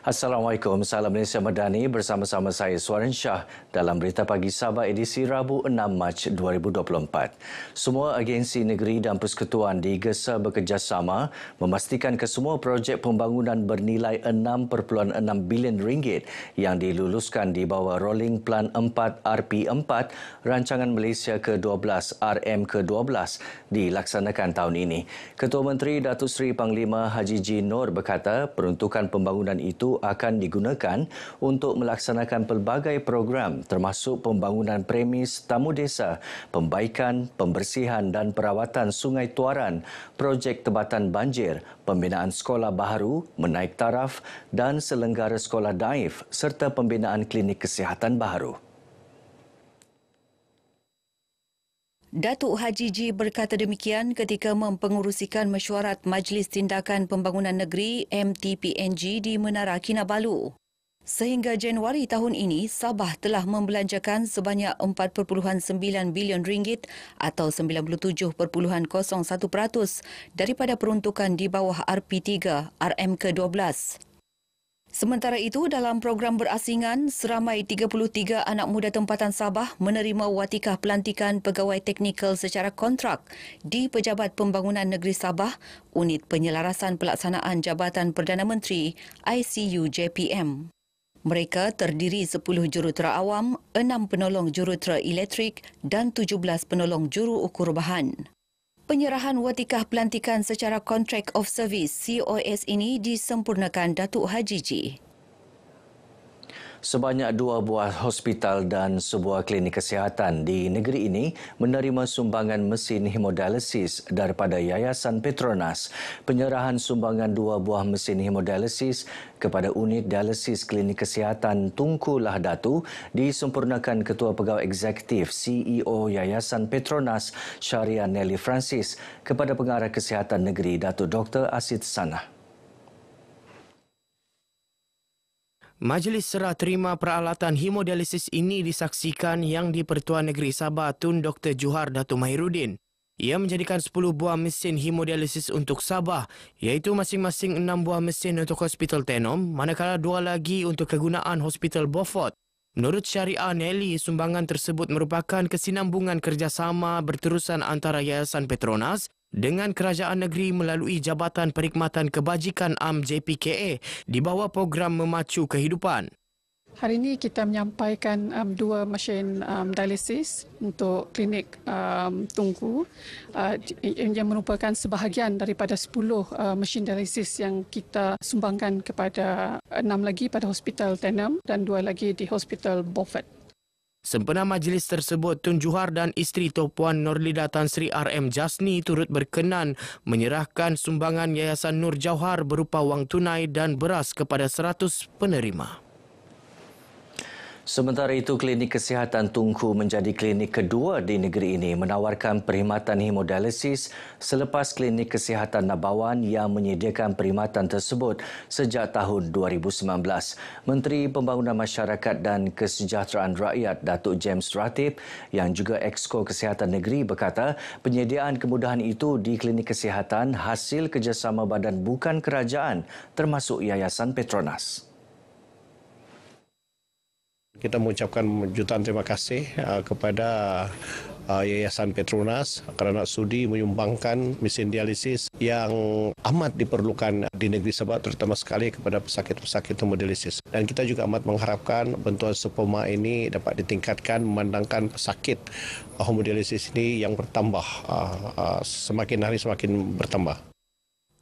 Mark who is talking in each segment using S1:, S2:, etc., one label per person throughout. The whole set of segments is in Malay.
S1: Assalamualaikum, salam Malaysia Madani bersama-sama saya Suaran Shah dalam Berita Pagi Sabah edisi Rabu 6 Mac 2024. Semua agensi negeri dan persekutuan digesa bekerjasama memastikan kesemua projek pembangunan bernilai 6.6 bilion ringgit yang diluluskan di bawah Rolling Plan 4 RP4 Rancangan Malaysia ke-12 RM ke-12 dilaksanakan tahun ini. Ketua Menteri Datuk Seri Panglima Haji G. Noor berkata peruntukan pembangunan itu akan digunakan untuk melaksanakan pelbagai program termasuk pembangunan premis tamu desa, pembaikan, pembersihan dan perawatan sungai tuaran, projek tebatan banjir, pembinaan sekolah baharu, menaik taraf dan selenggara sekolah daif serta pembinaan klinik kesihatan baharu.
S2: Datuk Haji G berkata demikian ketika mempengerusikan mesyuarat Majlis Tindakan Pembangunan Negeri MTPNG di Menara Kinabalu. Sehingga Januari tahun ini, Sabah telah membelanjakan sebanyak 4.9 bilion ringgit atau 97.01% daripada peruntukan di bawah RP3 RM ke-12. Sementara itu, dalam program berasingan, seramai 33 anak muda tempatan Sabah menerima watikah pelantikan pegawai teknikal secara kontrak di Pejabat Pembangunan Negeri Sabah, Unit Penyelarasan Pelaksanaan Jabatan Perdana Menteri ICU JPM. Mereka terdiri 10 jurutera awam, 6 penolong jurutera elektrik dan 17 penolong juru ukur bahan. Penyerahan watikah pelantikan secara Contract of Service COS ini disempurnakan Datuk Haji G.
S1: Sebanyak 2 buah hospital dan sebuah klinik kesihatan di negeri ini menerima sumbangan mesin hemodialisis daripada Yayasan Petronas. Penyerahan sumbangan 2 buah mesin hemodialisis kepada unit dialisis klinik kesihatan Tunku Lahdatu disempurnakan Ketua Pegawai Eksekutif CEO Yayasan Petronas Syariah Nelly Francis kepada Pengarah Kesihatan Negeri Datuk Dr. Asid Sanah.
S3: Majlis serah terima peralatan hemodialisis ini disaksikan Yang di-Pertuan Negeri Sabah Tun Dr. Johar Datuk Mahiruddin. Ia menjadikan 10 buah mesin hemodialisis untuk Sabah, iaitu masing-masing 6 buah mesin untuk Hospital Tenom, manakala 2 lagi untuk kegunaan Hospital Beaufort. Menurut Syariah Nelly, sumbangan tersebut merupakan kesinambungan kerjasama berterusan antara Yayasan Petronas dengan kerajaan negeri melalui Jabatan Perkhidmatan Kebajikan Am JPKA di bawah program Memacu Kehidupan.
S4: Hari ini kita menyampaikan 2 mesin dialisis untuk klinik Tunku yang merupakan sebahagian daripada 10 mesin dialisis yang kita sumbangkan kepada 6 lagi pada Hospital Tenom dan 2 lagi di Hospital Beaufort.
S3: Sempena majlis tersebut, Tun Johar dan isteri Puan Nurlida Tan Sri RM Jasni turut berkenan menyerahkan sumbangan Yayasan Nur Jauhar berupa wang tunai dan beras kepada 100 penerima.
S1: Sementara itu, klinik kesihatan Tunku menjadi klinik kedua di negeri ini menawarkan perkhidmatan hemodialisis selepas klinik kesihatan Nabawan yang menyediakan perkhidmatan tersebut sejak tahun 2019. Menteri Pembangunan Masyarakat dan Kesejahteraan Rakyat Datuk James Ratib yang juga Exco Kesihatan Negeri berkata penyediaan kemudahan itu di klinik kesihatan hasil kerjasama badan bukan kerajaan termasuk Yayasan Petronas.
S5: Kita mengucapkan jutaan terima kasih kepada Yayasan Petronas kerana sudi menyumbangkan mesin dialisis yang amat diperlukan di negeri Sabah, terutama sekali kepada pesakit-pesakit hemodialisis. Dan kita juga amat mengharapkan bantuan sperma ini dapat ditingkatkan memandangkan pesakit hemodialisis ini yang bertambah, semakin hari semakin bertambah.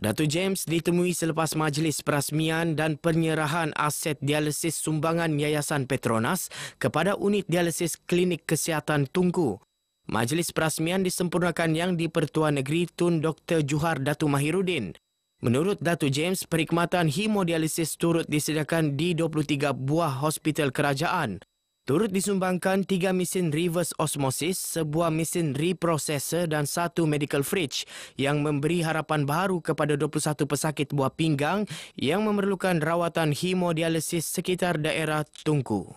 S3: Datuk James ditemui selepas majlis perasmian dan penyerahan aset dialisis sumbangan Yayasan Petronas kepada unit dialisis klinik kesihatan Tunku. Majlis perasmian disempurnakan Yang di-Pertuan Negeri Tun Dr. Johar Datuk Mahiruddin. Menurut Datuk James, perkhidmatan hemodialisis turut disediakan di 23 buah hospital kerajaan. Turut disumbangkan 3 mesin reverse osmosis, sebuah mesin reprocessor dan 1 medical fridge yang memberi harapan baru kepada 21 pesakit buah pinggang yang memerlukan rawatan hemodialisis sekitar daerah Tunku.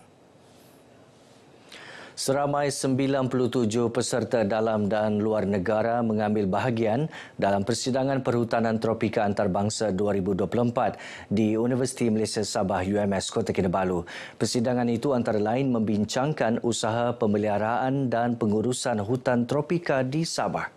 S1: Seramai 97 peserta dalam dan luar negara mengambil bahagian dalam persidangan perhutanan tropika antarabangsa 2024 di Universiti Malaysia Sabah UMS Kota Kinabalu. Persidangan itu antara lain membincangkan usaha pemeliharaan dan pengurusan hutan tropika di Sabah.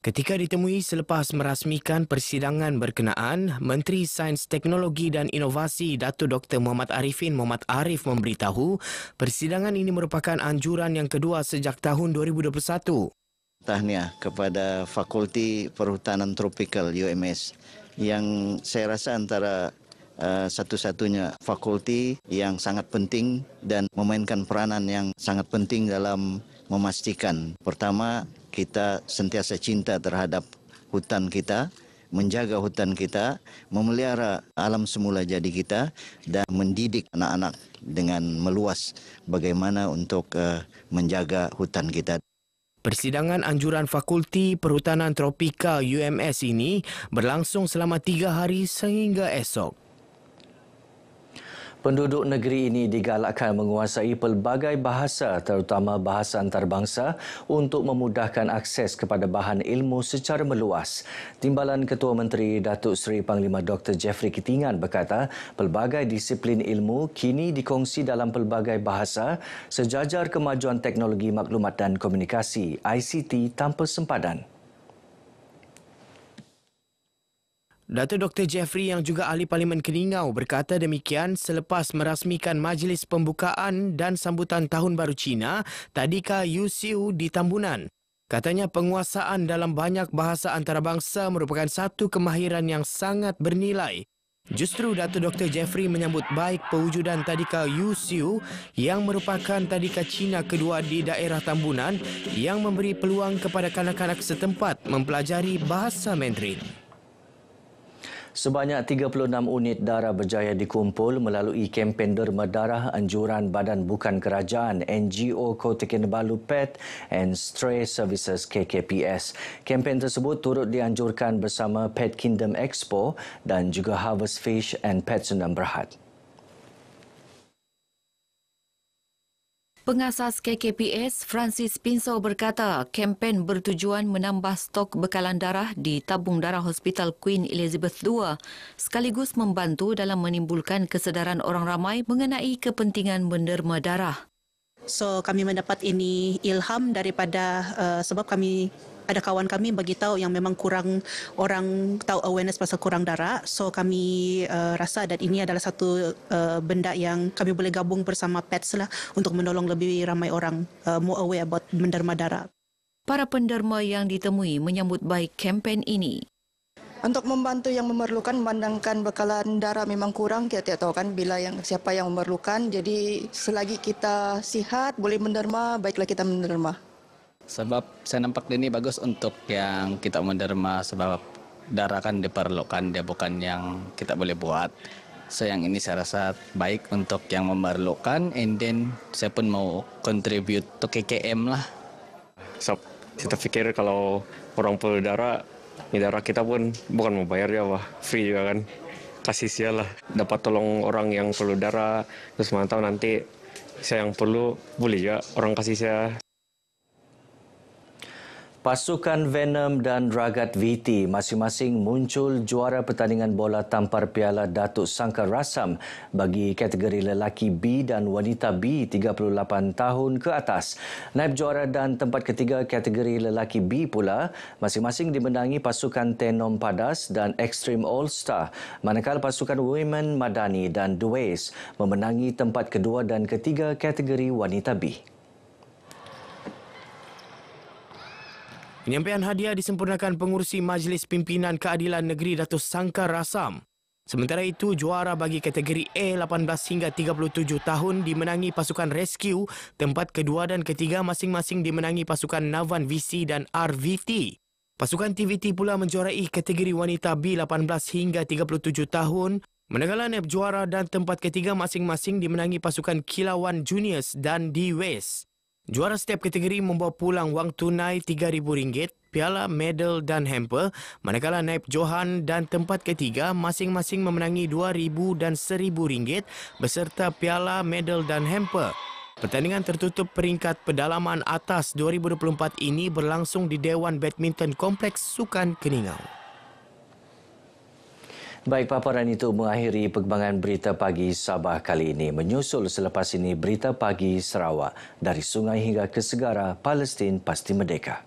S3: Ketika ditemui selepas merasmikan persidangan berkenaan, Menteri Sains, Teknologi dan Inovasi Datuk Dr. Muhammad Arifin Muhammad Arif memberitahu persidangan ini merupakan anjuran yang kedua sejak tahun 2021.
S6: Tahniah kepada Fakulti Perhutanan Tropikal UMS yang saya rasa antara satu-satunya fakulti yang sangat penting dan memainkan peranan yang sangat penting dalam memastikan pertama kita sentiasa cinta terhadap hutan kita, menjaga hutan kita, memelihara alam semula jadi kita dan mendidik anak-anak dengan meluas bagaimana untuk menjaga hutan kita.
S3: Persidangan anjuran Fakulti Perhutanan Tropika UMS ini berlangsung selama 3 hari sehingga esok.
S1: Penduduk negeri ini digalakkan menguasai pelbagai bahasa terutama bahasa antarabangsa untuk memudahkan akses kepada bahan ilmu secara meluas. Timbalan Ketua Menteri Datuk Seri Panglima Dr. Jeffrey Kitingan berkata pelbagai disiplin ilmu kini dikongsi dalam pelbagai bahasa sejajar kemajuan teknologi maklumat dan komunikasi ICT tanpa sempadan.
S3: Datuk Dr. Jeffrey yang juga ahli Parlimen Keningau berkata demikian selepas merasmikan Majlis Pembukaan dan Sambutan Tahun Baru Cina tadika UCU di Tambunan. Katanya penguasaan dalam banyak bahasa antarabangsa merupakan satu kemahiran yang sangat bernilai. Justru Datuk Dr. Jeffrey menyambut baik pewujudan tadika UCU yang merupakan tadika Cina kedua di daerah Tambunan yang memberi peluang kepada kanak-kanak setempat mempelajari bahasa Mandarin.
S1: Sebanyak 36 unit darah berjaya dikumpul melalui kempen derma darah anjuran Badan Bukan Kerajaan NGO Kota Kinabalu Pet and Stray Services KKPS. Kempen tersebut turut dianjurkan bersama Pet Kingdom Expo dan juga Harvest Fish and Pet Sendang Berhad.
S2: Pengasas KKPS Francis Pinsau berkata kempen bertujuan menambah stok bekalan darah di tabung darah Hospital Queen Elizabeth II sekaligus membantu dalam menimbulkan kesedaran orang ramai mengenai kepentingan menderma darah.
S7: So kami mendapat ini ilham daripada sebab kami ada kawan kami bagi tahu yang memang kurang orang tahu awareness pasal kurang darah. So kami rasa dan ini adalah satu benda yang kami boleh gabung bersama PETS lah untuk menolong lebih ramai orang more aware about menderma darah.
S2: Para penderma yang ditemui menyambut baik kempen ini.
S8: Untuk membantu yang memerlukan, memandangkan bekalan darah memang kurang, kita tidak tahu kan bila siapa yang memerlukan. Jadi selagi kita sihat, boleh menderma, baiklah kita menderma.
S9: Sebab saya nampak ini bagus untuk yang kita menderma sebab darah kan diperlukan, dia bukan yang kita boleh buat. So yang ini saya rasa baik untuk yang memerlukan and then saya pun mau contribute to KKM lah.
S10: So kita pikir kalau orang perlu darah, darah kita pun bukan mau bayar ya, free juga kan. Kasih sial lah, dapat tolong orang yang perlu darah, terus mana tahu nanti saya yang perlu, boleh juga orang kasih saya.
S1: Pasukan Venom dan Ragat VT masing-masing muncul juara pertandingan bola tampar Piala Datuk Sangkar Rasam bagi kategori lelaki B dan wanita B 38 tahun ke atas. Naib juara dan tempat ketiga kategori lelaki B pula masing-masing dimenangi pasukan Tenom Padas dan Extreme All Star, manakala pasukan Women Madani dan Duais memenangi tempat kedua dan ketiga kategori wanita B.
S3: Penyampaian hadiah disempurnakan pengurusi Majlis Pimpinan Keadilan Negeri Datuk Sangkar Rasam. Sementara itu, juara bagi kategori A 18 hingga 37 tahun dimenangi pasukan Rescue, tempat kedua dan ketiga masing-masing dimenangi pasukan Navan VC dan RVT. Pasukan TVT pula menjuarai kategori wanita B 18 hingga 37 tahun, manakala naib juara dan tempat ketiga masing-masing dimenangi pasukan Kilauan Juniors dan D West. Juara setiap kategori membawa pulang wang tunai RM3,000, piala, medal dan hamper, manakala naib Johan dan tempat ketiga masing-masing memenangi RM2,000 dan RM1,000 beserta piala, medal dan hamper. Pertandingan tertutup peringkat pedalaman atas 2024 ini berlangsung di Dewan Badminton Kompleks Sukan Keningau.
S1: Baik, paparan itu mengakhiri perkembangan Berita Pagi Sabah kali ini. Menyusul selepas ini Berita Pagi Sarawak. Dari sungai hingga ke segara, Palestin pasti merdeka.